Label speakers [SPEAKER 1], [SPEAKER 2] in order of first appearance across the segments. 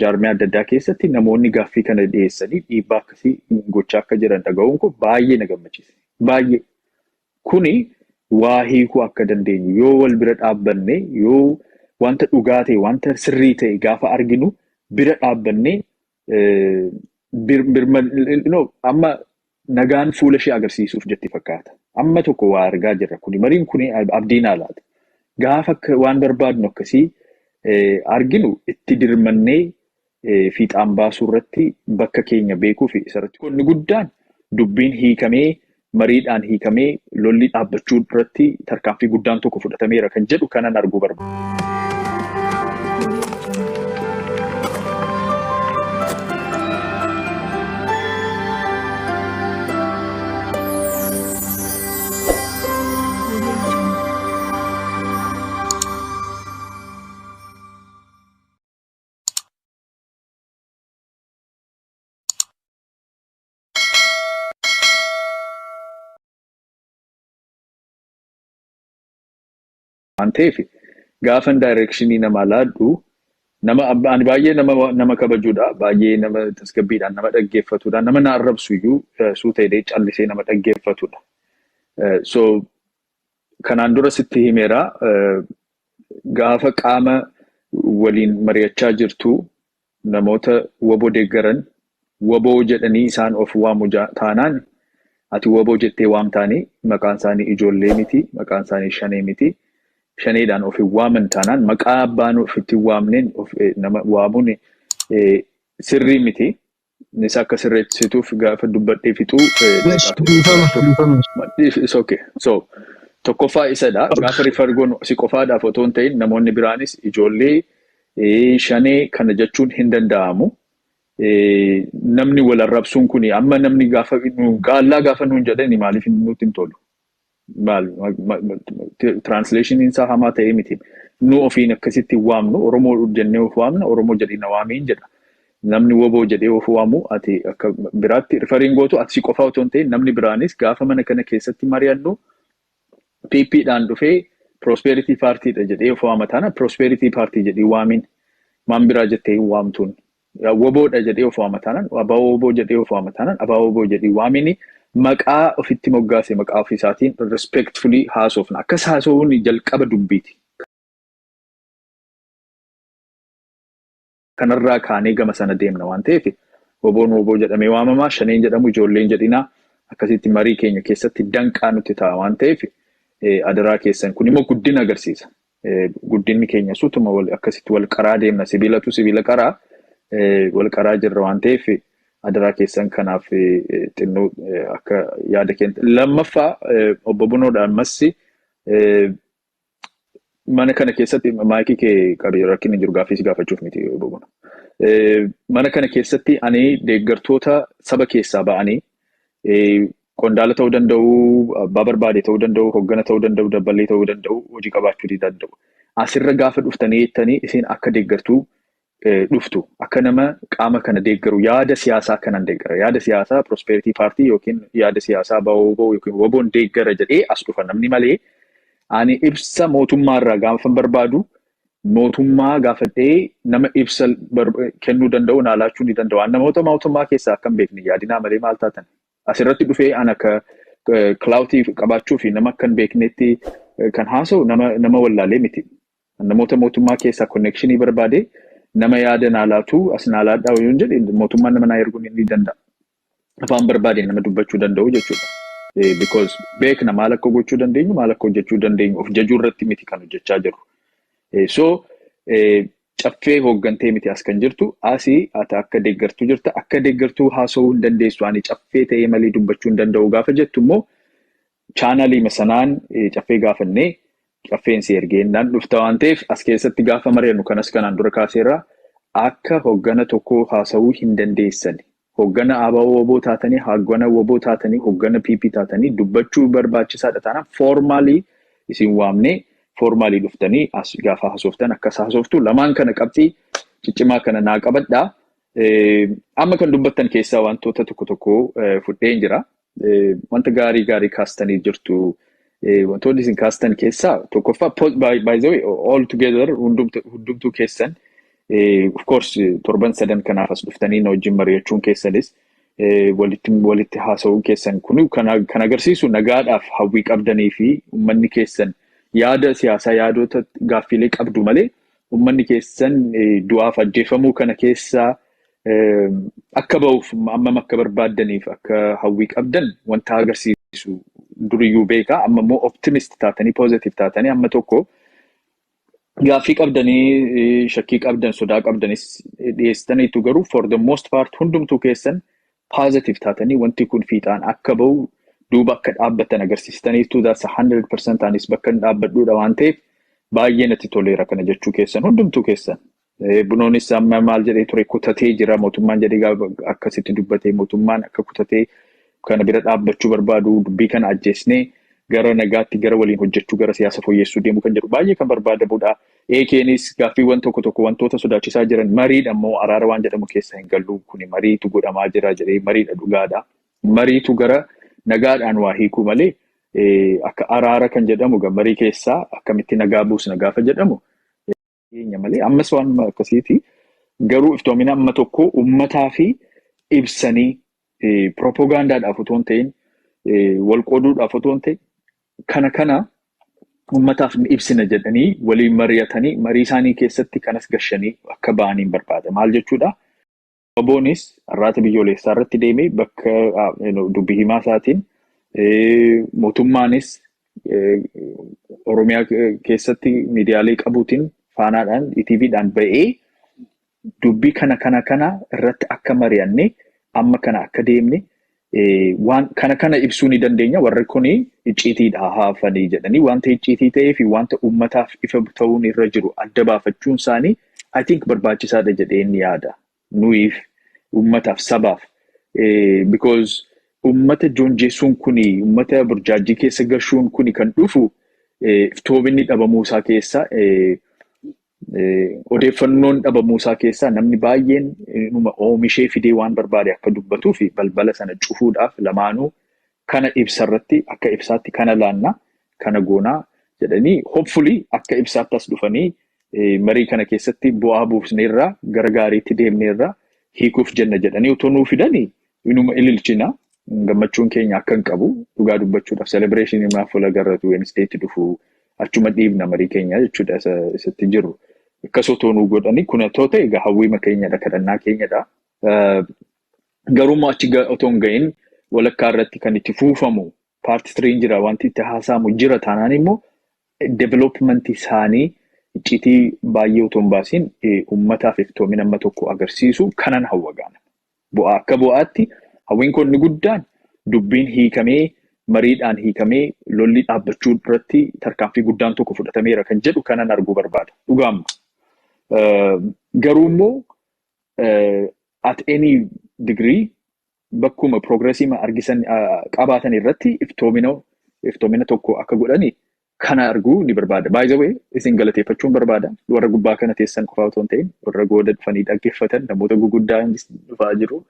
[SPEAKER 1] jaarmiyaa adda addaa keessatti namoonni gaaffii kana dhiyeessanii dhiibbaa akkasii gochaa akka jiran dhaga'uun kun baay'ee na gammachiise. Baay'ee. Kuni waa hiikuu akka dandeenyu yoo wal bira dhaabbanne yoo wanta dhugaa ta'e wanta sirrii ta'e gaafa arginu bira dhaabbanne amma nagaan fuula ishee agarsiisuuf jetti fakkaata. Amma tokko waa argaa jirra kuni mariin kuni abdiin haalaati. Gaafa waan barbaadnu akkasii arginu itti dirmannee fiixaan baasuu irratti bakka keenya beekuu fi isarratti qonni guddaan dubbiin hiikamee mariidhaan hiikamee lolli dhaabbachuu irratti tarkaanfii guddaan tokko fudhatameera kan jedhu kanan arguu barbaada. Waan ta'eef gaafa directionii nama laadhu ani baay'ee nama kabajuudha baay'ee nama tasgabbiidhaan nama dhaggeeffatuudha nama na arrabsu iyyuu suutee callisee nama dhaggeeffatuudha. So kanaan dura sitti himeera gaafa qaama waliin mari'achaa jirtu namoota waboo deeggaran waboo jedhanii isaan of waamu taanaan ati waboo jettee waamtaanii maqaan isaanii ijoollee miti maqaan isaanii shanee miti. Shaneedhaan of waaman taanaan maqaa abbaan ofitti waamneen nama waamuun sirrii miti. Innis akka sirreessituuf gaafa dubbadhee fixuu. Okay. So tokkoffaa isadha. Gaafa rifargoon si qofaadhaaf otoo hin ta'in namoonni biraanis ijoollee shanee kana jechuun hin danda'amu. Namni wal arrabsuun kuni amma namni gaafa gaallaa gaafa nuun jedhani maaliif nutti hin tolu? Translation isaa hamaa ta'ee miti. Nu ofiin akkasitti waamnu Oromoo jennee of waamna Oromoo jedhee na waamiin jedha. Namni woboo jedhee of waamu ati akka biraatti rifariin gootu ati si qofaa otoo hin ta'in namni biraanis gaafa mana kana keessatti mari'annu PP'dhaan dhufee Prosperity Party dha jedhee of waama taana Prosperity Party jedhee waamiin maan biraa jettee waamtuun. Woboodha jedhee of waama taanaan abaa woboo jedhee of waama taanaan abaa woboo jedhee waamiini. Maqaa ofitti moggaase maqaa ofisaatiin respectfully haasofna. Akkas haasofuun jalqaba dubbiiti. Kanarraa kaanee gama sana deemna waan ta'eef woboon woboo jedhamee waamamaa shaneen jedhamu ijoolleen jedhinaa akkasitti marii keenya keessatti danqaa nutti ta'a waan ta'eef adaraa keessan kun immoo guddina agarsiisa. Guddinni keenya sutuma akkasitti wal qaraa deemna sibiilatu sibiila qaraa wal qaraa jirra waan ta'eef. Adaraa keessan kanaaf xinnoo akka yaada keenya. Lammaffaa obbo Bunoodhaan massi mana kana keessatti maayikii kee qabee rakkinni jiru gaaffii gaafachuuf miti obbo Buno. Mana kana keessatti ani deeggartoota saba keessaa ba'anii qondaala ta'uu danda'u, abbaa barbaade ta'uu danda'u, hoggana ta'uu danda'u, dabballee ta'uu danda'u, hojii qabaachuu danda'u. Asirra gaafa dhuftanii jettanii isin akka deeggartuu dhuftu akka nama qaama kana deeggaru yaada siyaasaa kanan deeggara yaada siyaasaa Prosperity Party yookiin yaada siyaasaa woboo yookiin woboon deeggara jedhee as dhufa namni malee ani ibsa mootummaarraa gaafa barbaadu mootummaa gaafadhee nama ibsa kennuu danda'u naalaachuu ni danda'u. Namoota mootummaa keessaa akkam beekni yaadinaa malee maal taatan asirratti dhufee an akka cloutii qabaachuu fi nama akkan beeknetti kan haasa'u nama wallaalee miti. Namoota mootummaa keessaa connectionii barbaade nama yaada naalaatu as naalaadhaa yoo jedhe mootummaan nama naa erguun ni danda'a. Afaan barbaade nama dubbachuu danda'u jechuudha. Because beekna maal akka gochuu dandeenyu maal akka hojjechuu dandeenyu of jajuu irratti miti kan hojjechaa jiru. So caffee hooggantee miti as kan jirtu asii ati akka deeggartuu jirta akka deeggartuu haasa'uu hin dandeessu ani caffee ta'ee malee dubbachuu hin danda'u gaafa jettu immoo chaanalii masanaan caffee gaafannee caffeen si ergeennaan dhufta waan ta'eef as keessatti gaafa mari'annu kanas kanaan dura kaaseerraa akka hoggana tokko haasa'uu hin dandeessan. Hoggana ABO woboo taatanii, hoggana woboo taatanii, hoggana PP taatanii dubbachuu barbaachisaadha taanaan foormaalii isin waamnee foormaalii dhuftanii as gaafa haasoftan akkas haasoftu lamaan kana qabxii ciccimaa kana naa qabadhaa. Amma kan dubbattan keessaa wantoota tokko fudheen jira. Wanta gaarii kaastanii jirtu. Wantoonni isin kaastan keessaa tokkoffaa by the way all together hundumtuu keessan Of course torban sadan kanaaf as dhuftanii na wajjin mari'achuun keessanis walitti haasa'uun keessan kun kan agarsiisu nagaadhaaf hawwii qabdanii fi uummanni keessan yaada siyaasaa yaadota gaaffiilee qabdu malee uummanni keessan du'aaf ajjeefamuu kana keessaa akka ba'uuf ammam akka barbaaddaniif akka hawwii qabdan wanta agarsiisu duriyyuu beekaa. Amma immoo optimist taatanii positive taatanii amma tokko gaaffii qabdanii shakkii qabdan sodaa qabdanis dhiyeessitaniitu garuu for the most part hundumtuu keessan positive taatanii wanti kun fiixaan akka ba'u duuba akka dhaabbatan agarsiistaniitu that's 100% anis bakka hin dhaabbadhuudha waan ta'eef baay'ee natti toleera kana jechuu keessan hundumtuu keessan. Bunoonis amma maal jedhee ture kutatee jira mootummaan jedhee akkasitti dubbatee mootummaan akka kutatee kana bira dhaabbachuu barbaadu dubbii kana ajjeesnee gara nagaatti gara waliin hojjechuu gara siyaasa fooyyessuu deemu kan jedhu baay'ee kan barbaadamudha. Eekeenis gaaffiiwwan tokko wantoota sodaachisaa jiran mariidha immoo araara waan jedhamu keessa hin gallu kuni mariitu godhamaa jira jedhee mariidha dhugaadha. Mariitu gara nagaadhaan waa hiikuu malee akka araara kan jedhamu marii keessaa akkamitti nagaa buusna gaafa jedhamu malee ammas waan akkasiiti. Garuu iftoomina amma tokko uummataa fi ibsanii propagaandaadhaaf otoo hin ta'in wal qooduudhaaf otoo hin ta'in kana uummataaf ibsina jedhanii waliin mari'atanii marii isaanii keessatti kanas gashanii akka ba'aniin barbaada. Maal jechuudha? Oboonis arraata biyyoolessaa irratti deemee bakka dubbii himaa isaatiin mootummaanis Oromiyaa keessatti miidiyaalee qabuutiin faanaadhaan ETVdhaan ba'ee dubbii kana irratti akka mari'anne amma kana akka deemne waan kana ibsuu ni dandeenya. Warri kuni icciitiidha haafanii jedhanii wanta icciitii ta'ee fi wanta uummataaf ifa ta'uun irra jiru adda baafachuun isaanii I think barbaachisaadha jedhee ni yaada. Nuyiif uummataaf sabaaf because uummata joonjessuun kuni uummata burjaajii keessa gashuun kuni kan dhufu iftoominni dhabamuu isaa keessa odeeffannoon dhabamuu isaa keessaa namni baay'een oomishee fidee waan barbaade akka dubbatuu fi balbala sana cufuudhaaf lamaanuu kana ibsarratti akka ibsaatti kana laannaa kana goonaa jedhanii hopefully akka ibsaatti as dhufanii marii kana keessatti bu'aa buufneerraa gara gaariitti deemneerraa hiikuuf jenna jedhanii otoo nuu fidanii inuma ililchina gammachuun keenya akka hin qabu dhugaa dubbachuudhaaf celebration himaaf wal agarratu Wednesdaytti dhufu achuma dhiibna marii keenya jechuudha isatti jiru. Akkasoo toonuu godhanii kun otoo ta'e egaa hawwiima keenyadha kadhannaa keenyadha. Garuu achi otoo hin gahin walakkaa irratti kan itti fuufamu paartii 3 jira wanti itti haasamu jira taanaan immoo development isaanii icciitii baay'ee otoo hin baasiin uummataaf iftoomina amma tokko agarsiisu kanan hawwa gaana. Akka bu'aatti hawwiin kun inni guddaan dubbiin hiikamee mariidhaan hiikamee lolli dhaabbachuu irratti tarkaanfii guddaan tokko fudhatameera kan jedhu kanan arguu barbaada. Dhugaamma. Garuu immoo at any degree bakkuma progressii argisan qabaatan irratti iftoomina tokko akka godhani kana arguu ni barbaada. By the way, isin galateeffachuun barbaada. Warra gubbaa kana teessan qofaa otoo hin ta'in warra gooda dhufanii dhaggeeffatan namoota gurguddaa dhufaa jiru.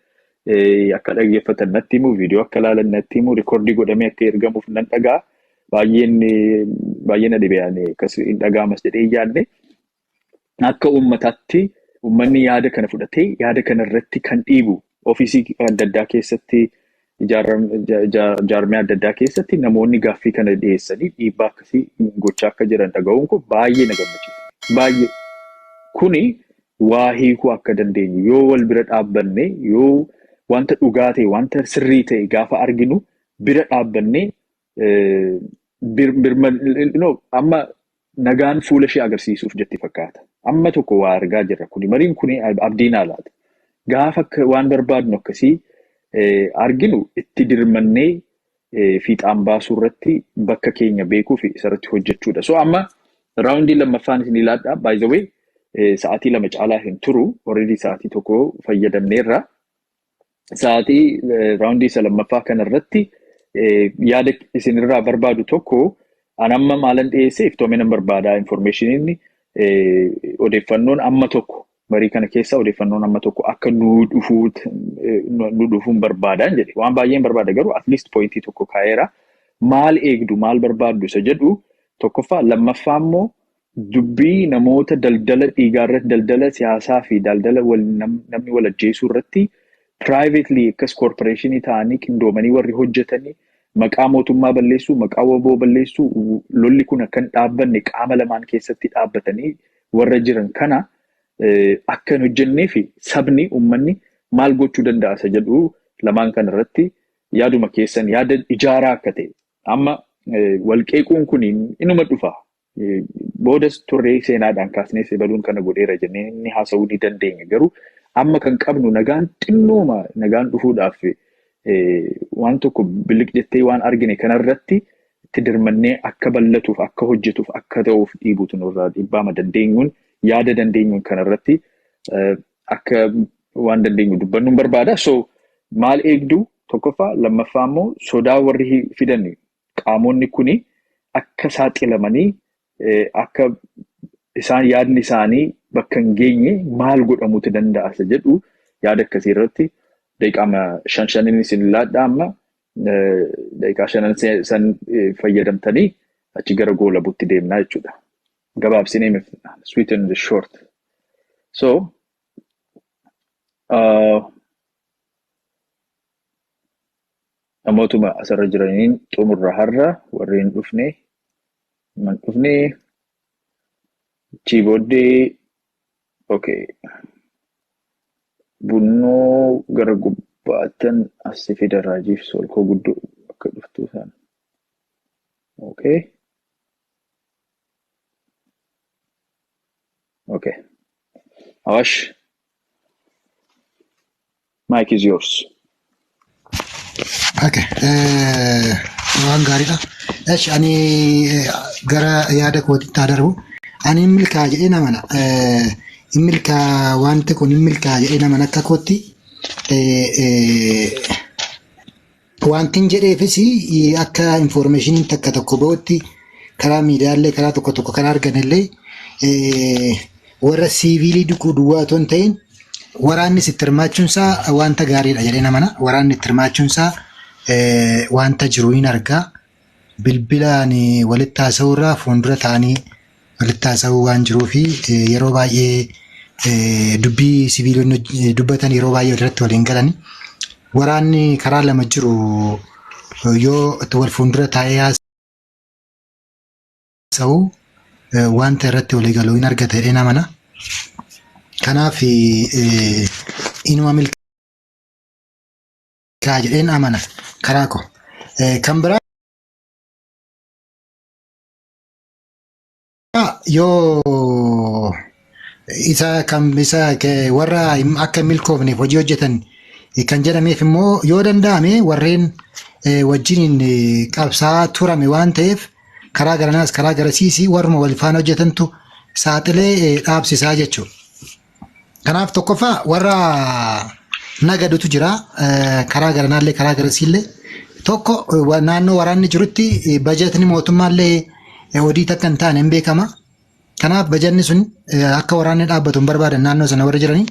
[SPEAKER 1] Akka dhaggeeffatan natti himu viidiyoo akka ilaalan natti himu rikoordii godhamee akka ergamuuf nan dhagaa baay'ee na dhibee akkas hin dhagaamas jedhee yaadne akka uummataatti uummanni yaada kana fudhatee yaada kana irratti kan dhiibu ofiisii adda addaa keessatti jaarmee adda addaa keessatti namoonni gaaffii kana dhiyeessanii dhiibbaa akkasii gochaa akka jiran dhaga'uun kun baay'ee na gammachiisa. Baay'ee kuni waa hiikuu akka dandeenyu yoo wal bira dhaabbanne yoo wanta dhugaa ta'e wanta sirrii ta'e gaafa arginu bira dhaabbannee amma nagaan fuula ishee agarsiisuuf jetti fakkaata. Amma tokko waa argaa jirra kuni mariin kuni abdiin haalaati. Gaafa waan barbaadnu akkasii arginu itti dirmannee fiixaan baasuu irratti bakka keenya beekuu fi isarratti hojjechuudha. So amma raawundii lammaffaan isin ilaadhaa by the way sa'aatii 2 caalaa hin turu already sa'aatii tokko fayyadamneerra. Sa'aatii raawundii isa lammaffaa kanarratti yaada isinirraa barbaadu tokko anamma maalan dhiyeesse iftoomina barbaadaa information odeeffannoon amma tokko marii kana keessa odeeffannoon amma tokko akka nu dhufuun barbaadaan jedhe waan baay'een barbaada garuu at least pointii tokko kaa'eera maal eegdu maal barbaaddu isa jedhu tokkoffaa lammaffaa immoo dubbii namoota daldala dhiigaarratti, daldala siyaasaa fi daldala namni wal ajjeesuu irratti privately akkas corporationii ta'anii qindoomanii warri hojjetanii maqaa mootummaa balleessuu, maqaa waboo balleessuu, lolli kun akka hin dhaabbanne qaama lamaan keessatti dhaabbatanii warra jiran kana akka hin hojjennee fi sabni, uummanni maal gochuu danda'a isa jedhu lamaan kana irratti yaaduma keessan yaada ijaaraa akka ta'e. Amma walqeequun kun inuma dhufa. Boodas turree seenaadhaan kaasnee sebaluun kana godheera jennee inni haasa'uu ni dandeenya. Garuu amma kan qabnu nagaan xinnooma nagaan dhufuudhaaf waan tokko biliq jettee waan argine kanarratti itti dirmannee akka bal'atuuf, akka hojjetuuf, akka ta'uuf dhiibuutu nurraa dhibbaama dandeenyuun yaada dandeenyuun kanarratti akka waan dandeenyu dubbannuun barbaada. So maal eegduu tokkoffaa, lammaffaa immoo sodaa warri fidan qaamonni kuni akka saaxilamanii akka isaan yaadni isaanii bakka hin geenye maal godhamuutu danda'a isa jedhu yaada akkasii irratti daqiiqaa 5 isin laadhaa amma daqiiqaa 5 san fayyadamtanii achi gara goolabuutti deemnaa jechuudha. Gabaabsinee sweet and short. So namootuma asirra jiraniin xumurra har'a warreen dhufne achii booddee okay. Bunnoo gara gubbaatan asii fida raajiif solkoo guddoo akka dhuftuu isaan. Okay. Okay. Awash, mic is yours.
[SPEAKER 2] Okay. Waan gaariidha. Ani gara yaada kootitti darbu. Ani milkaa jedhee namana. Milkaa wanti kun milkaa jedhee namana akka kootti. Wantin jedheefis akka information takka tokko ba'utti karaa miidiyaalee karaa tokko kan arganillee warra siviilii duwwaa otoo hin ta'in waraanni itti hirmaachuunsaa wanta gaariidha jedhee namana. Waraanni itti hirmaachuunsaa wanta jiru hin argaa. Bilbilaan walitti haasa'uu irraa fuuldura ta'anii walitti haasa'uu waan jiruufi yeroo baay'ee dubbii siviilonni dubbatan yeroo baay'ee irratti waliin galan. Waraanni karaa lama jiru yoo wal fuuldura taa'ee haasa'u wanta irratti walii galuu hin argata jedhee namana. Kanaaf inuma milkaa jedheen amana karaa koo. Kan biraa yoo isa warra akka milkoofneef hojii hojjetan kan jedhameef immoo yoo danda'ame warreen wajjiniin qabsaa turame waan ta'eef karaa garanaas karaa garasiisii warruma wal faana hojjetantu saaxilee dhaabsisaa jechuudha. Kanaaf tokkoffaa warra nagadutu jira karaa garanaallee karaa garasiillee tokko naannoo waraanni jirutti bajetni mootummaallee odii takka hin taane hin beekama. Kanaaf bajanni sun akka waraanni dhaabbatu hin barbaadan naannoo sana warra jiranii.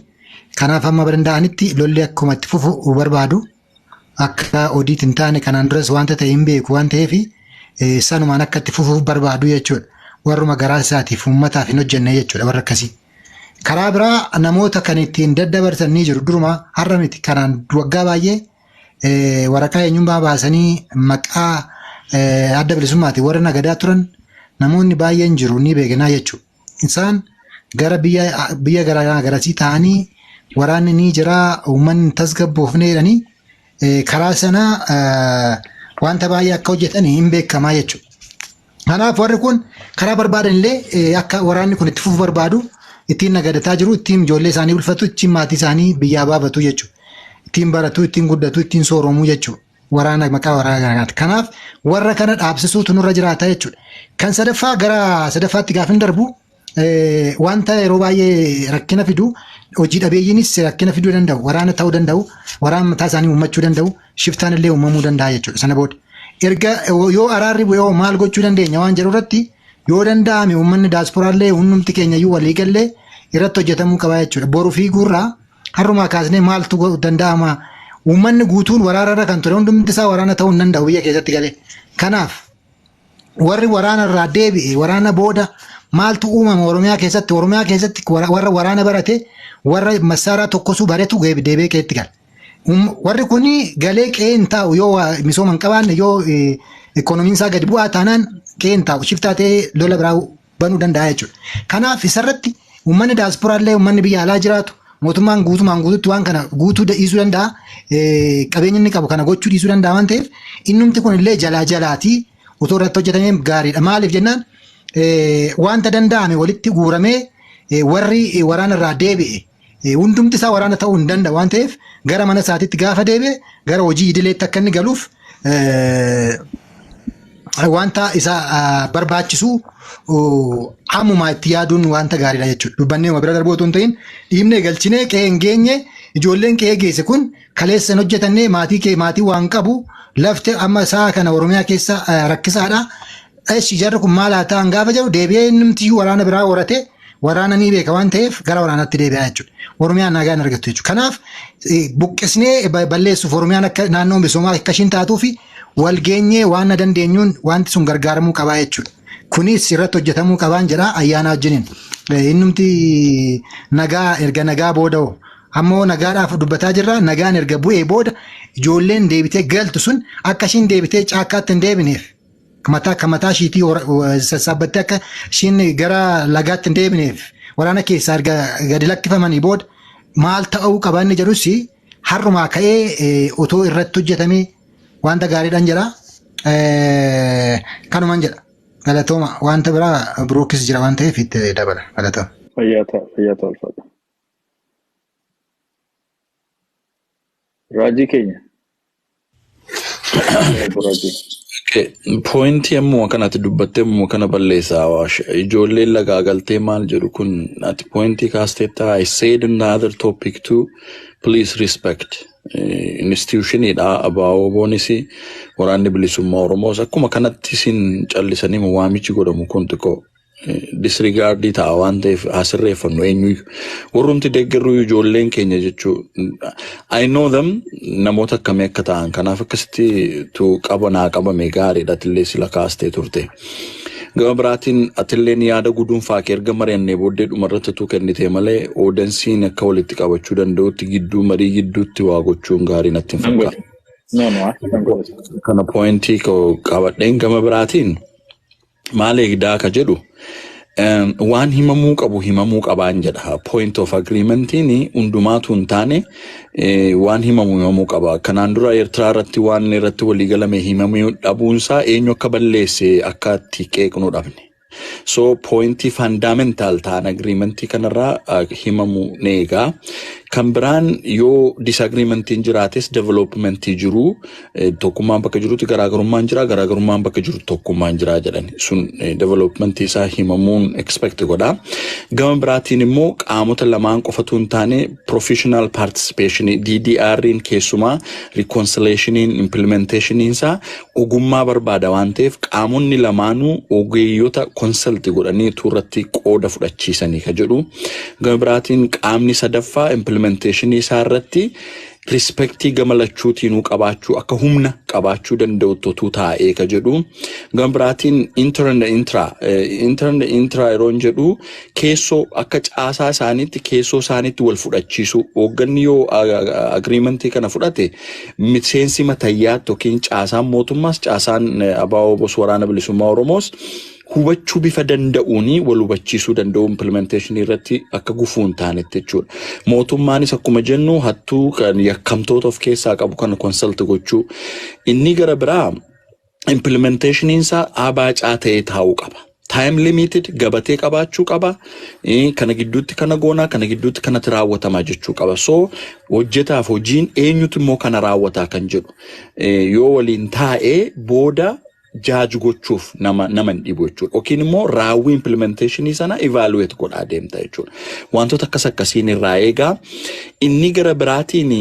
[SPEAKER 2] Kanaaf amma danda'anitti lolli akkuma itti fufu barbaadu. Akka odiit hin taane kanaan duras wanta ta'e hin beeku waan ta'eef sanumaan akka itti fufuuf barbaadu jechuudha. Warruma garaa isaatiif uummataaf hin hojjenne jechuudha warra akkasii. Karaa biraa namoota kan ittiin daddabarsan ni jiru. Duruma har'a miti kanaan waggaa baay'ee waraqaa eenyummaa baasanii maqaa adda bilisummaati warra nagadaa turan namoonni baay'een jiru ni beeknaa jechuudha. Isaan gara biyya garasii ta'anii waraanni ni jira uummanni tasgabboofne jedhanii karaa sana wanta baay'ee akka hojjetan hin beekamaa jechuudha. Kanaaf warri kun karaa barbaadan illee akka waraanni kun itti fufu barbaadu ittiin nagadataa jiru, ittiin ijoollee isaanii bulfatu, ittiin maatii isaanii biyyaa baafatu jechuudha. Ittiin baratu, ittiin guddatu, ittiin sooromuu jechuudha. Waraana maqaa waraana garaati. Kanaaf warra kana dhaabsisuutu nurra jiraata jechuudha. Kan sadaffaa gara sadaffaatti gaafa hin darbu wanta yeroo baay'ee rakkina fidu hojii dhabeeyyiinis rakkina fiduu danda'u. Waraana ta'uu danda'u. Waraana mataa isaanii uummachuu danda'u. Shiftaan illee uumamuu danda'a jechuudha. Sana booda erga yoo araarri yoo maal gochuu dandeenya waan jedhu irratti yoo danda'ame uummanni daasporaallee hundumti keenya iyyuu walii gallee irratti hojjetamuu qaba jechuudha. Boru fiiguurraa har'umaa kaasnee maaltu danda'ama. Uummanni guutuun waraanarra kan ture hundumti isaa waraana ta'uu hin danda'u biyya keessatti galee. Kanaaf warri waraana irraa deebi'e waraana booda maaltu uumama Oromiyaa keessatti warra waraana barate warra masaaraa tokkosu baretu deebi'ee keetti gala. Warri kuni galee qe'een taa'u yoo misooma hin qabaanne yoo ikoonomiin isaa gadi bu'aa taanaan qe'een taa'u shiftaa ta'ee lola biraa banuu danda'a jechuudha. Kanaaf isarratti uummanni daasporaallee uummanni biyya alaa jiraatu mootummaan guututti waan kana guutuu dhiisuu danda'a. Qabeenya inni qabu kana gochuu dhiisuu danda'a waan ta'eef innumti kunillee jalaatii otoo irratti hojjetamee gaariidha. Maaliif jennaan wanta danda'ame walitti guuramee warri waraana irraa deebi'e hundumti isaa waraana ta'uu hin danda'a waan ta'eef gara mana isaatiitti gaafa deebi'e gara hojii idileetti akka inni galuuf wanta isa barbaachisu hammuma itti yaaduun wanta gaariidha jechuudha. Dubbannee bira darbuu otoo hin ta'in dhiibnee galchinee qe'ee hin geenye ijoolleen qe'ee geesse kun kaleessa hin hojjetannee maatii waan qabu lafte amma isaa kana Oromiyaa keessa rakkisaadha. Jarri kun maal haa ta'an gaafa jedhu deebi'ee namti waraana biraa horate waraana ni beeka waan ta'eef gara waraanaatti deebi'a jechuudha. Oromiyaan nagaan argattu jechuudha. Kanaaf buqqisnee balleessuuf Oromiyaan akka naannoo misoomaa akka ishiin taatuu fi walgeenyee waan dandeenyuun wanti sun gargaaramuu qabaa jechuudha. Kunis irratti hojjetamuu qabaan jedha ayyaana wajjiniin. Innumti erga nagaa booda ammoo nagaadhaaf dubbataa jirra. Nagaan erga bu'ee booda ijoolleen deebitee galtu sun akka ishiin deebitee caakkaatti hin deebineef. Mataa ishiitii sassaabbattee akka ishiin gara lagaatti hin deebineef waraana keessaa erga gadi lakkifamanii booda maal ta'uu qaba inni jedhus har'umaa ka'ee otoo irratti hojjetamee wanta gaariidhaan jedha. Kanumaan jedha. Galatooma wanta biraa birookis jira waan ta'eef itti dabala. Galatooma.
[SPEAKER 1] Fayyaa ulfaata. Raajii keenya.
[SPEAKER 3] Pointii ammoo kanatti dubbattee ammoo kana balleessaa Awaash. Ijoolleen lagaa galtee maal jedhu kun ati pointii kaasteetta I said in the other topic too, please respect. Institutionidha abaa'oo boonis waraanni bilisummaa Oromoos akkuma kanatti isin callisanii waamichi godhamu kun xiqqoo disregardii ta'a waan ta'eef asirreeffannu eenyuyyuu warrumti deeggarruu ijoolleen keenya jechuu I know them namoota akkamii akka ta'an kanaaf akkasitti tu qabame gaariidha atillee sila kaastee turte. Gama biraatiin atilleen yaada guduunfaa kee erga mari'annee booddee dhumarratti tu kennite malee oodansiin akka walitti qabachuu danda'utti marii gidduutti waa gochuun gaarii natti hin fakkaatu. Kana pointii qabadheen gama biraatiin maal eegdaa ka jedhu waan himamuu qabaan jedha. Point of agreementiin hundumaatu hin taane waan himamuu qaba. Kanaan dura Eertiraa irratti waan irratti walii galame himamuu dhabuunsaa eenyu akka balleesse akka itti qeeqnu dhabne. So pointii fundamental ta'an agreementii kanarraa himamuu neegaa. Kan biraan yoo disagreementiin jiraates developmentii jiru tokkummaan bakka jirutti garaagarummaan jira garaagarummaan bakka jiru tokkummaan jira jedhan sun developmentii isaa himamuun expect godha. Gama biraatiin immoo qaamota lamaan qofatu hin taane professional participation DDR'n keessumaa reconciliationiin implementationiin isaa ogummaa barbaada waan ta'eef qaamonni lamaanuu ogeeyyota consult godhanii turratti qooda fudhachiisanii ka jedhu. Gama biraatiin qaamni sadaffaa implementation isaa irratti respectii gamalachuutiin qabaachuu akka humna qabaachuu danda'utu taa'ee ka jedhu. Gama biraatiin intra yeroon jedhu keessoo akka caasaa isaaniitti keessoo isaaniitti wal fudhachiisu hoogganni yoo agreementii kana fudhate miseensi matayyaatti yookiin caasaan mootummaas caasaan abaa'oo bos waraana bilisummaa Oromoos hubachuu bifa danda'uuni wal hubachiisuu danda'u implementation irratti akka gufuun taanetti jechuudha. Mootummaanis akkuma jennu hattuu kan yakkamtoota of keessaa qabu kana consult gochuu. Inni gara biraa implementation isaa abaacaa ta'ee taa'uu qaba. Time limited gabatee qabaachuu qaba. Kana gidduutti kana goonaa kana gidduutti kanatti raawwatamaa jechuu qaba. So hojjetaaf hojiin eenyutu immoo kana raawwataa kan jedhu. Yoo waliin taa'ee booda jaaju gochuuf nama hin dhibu jechuudha. Yookiin immoo raawwii implementation sana evaluate godhaa deemta jechuudha. Wantoota akkasiin irraa eegaa. Inni gara biraatiin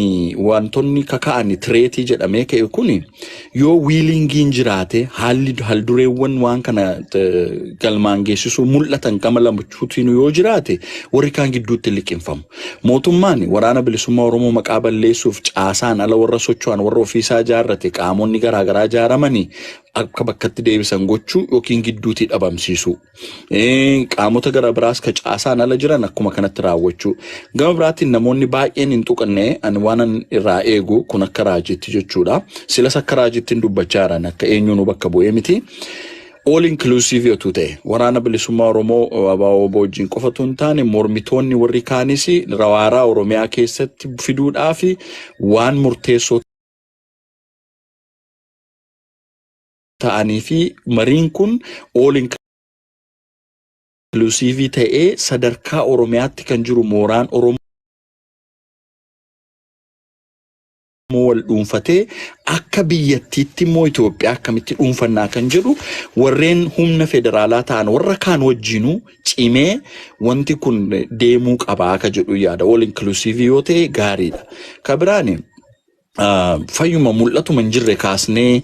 [SPEAKER 3] wantoonni kaka'an tireetii jedhamee ka'e kun yoo wiilingiin jiraate haldureewwan waan kana galmaan geessisuu mul'atan gama lamachuutiin yoo jiraate warri kaan gidduutti liqinfamu. Mootummaan waraana bilisummaa Oromoo maqaa balleessuuf caasaan ala warra socho'an warra ofiisaa ijaarrate qaamonni garaagaraa ijaaramanii akka bakkatti deebisan gochuu yookiin gidduutii dhabamsiisuu. Qaamota gara biraas ka caasaan ala jiran akkuma kanatti raawwachuu. Gama biraatiin namoonni baay'een hin tuqanne ani waanan irraa eegu kun akka raajitti jechuudha. Silas akka raajittiin dubbachaa jiran akka eenyuun bakka bu'ee miti. All inclusive yoo ta'e waraana bilisummaa Oromoo ABO wajjin qofatu hin taane mormitoonni warri kaanis rawaaraa Oromiyaa keessatti fiduudhaaf waan murteessoo ta'anii fi mariin kun all inclusive ta'ee sadarkaa Oromiyaatti kan jiru mooraan Oromoo wal dhuunfatee akka biyyattiitti immoo Itoophiyaa akkamitti dhuunfannaa kan jedhu warreen humna federaalaa ta'an warra kaan wajjinuu cimee wanti kun deemuu qabaa akka jedhu yaada. All inclusive yoo ta'e gaariidha. Ka biraani fayyuma mul'atu man jirre kaasnee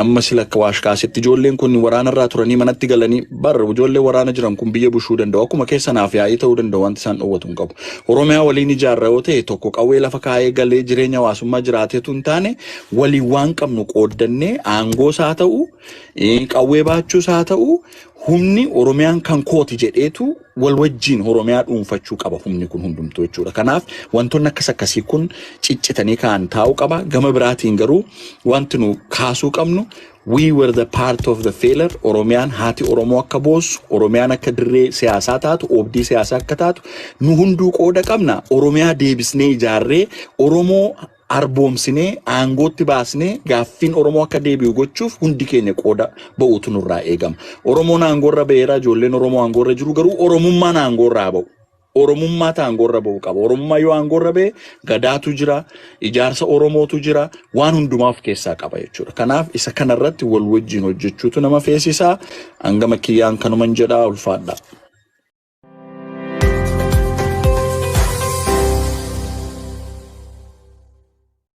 [SPEAKER 3] amma sila akka waash kaasetti ijoolleen kun waraana irraa turanii manatti galanii bar ijoollee waraana jiran kun biyya bushuu danda'u akkuma keessa naaf yaa'ii ta'uu danda'u wanti isaan dhowwatu hin qabu. Oromiyaa waliin ijaarra yoo ta'e tokko qawwee lafa kaa'ee galee jireenya hawaasummaa jiraateetu hin taane waliin waan qabnu qooddannee aangoos haa ta'u qawwee baachuus haa ta'u humni Oromiyaan kan kooti jedheetu wal wajjin Oromiyaa dhuunfachuu qaba humni kun hundumtuu jechuudha. Kanaaf wantoonni akkas akkasii kun ciccitanii kaan taa'uu qaba. Gama biraatiin garuu wanti nu kaasuu qabnu we were the part of the failure. Oromiyaan haati Oromoo akka boossu, Oromiyaan akka dirree siyaasaa taatu, oobdii siyaasaa akka taatu nu hunduu qooda qabna. Oromiyaa deebisnee ijaarree Oromoo arboomsinee aangootti baasnee gaaffiin Oromoo akka deebi'u gochuuf hundi keenya qooda ba'uutu nurraa eegama. Oromoon aangoorra ba'eera, ijoolleen Oromoo aangoorra jiru garuu Oromummaan aangoorraa ba'u. Oromummaa aangoorra ba'u qaba. Oromummaa yoo aangoorra ba'e gadaatu jira, ijaarsa Oromootu jira, waan hundumaaf keessaa qaba jechuudha. Kanaaf isa kanarratti wal wajjin hojjechuutu nama feesisaa. Hangama kiyyaan kanuman jedhaa ulfaadha.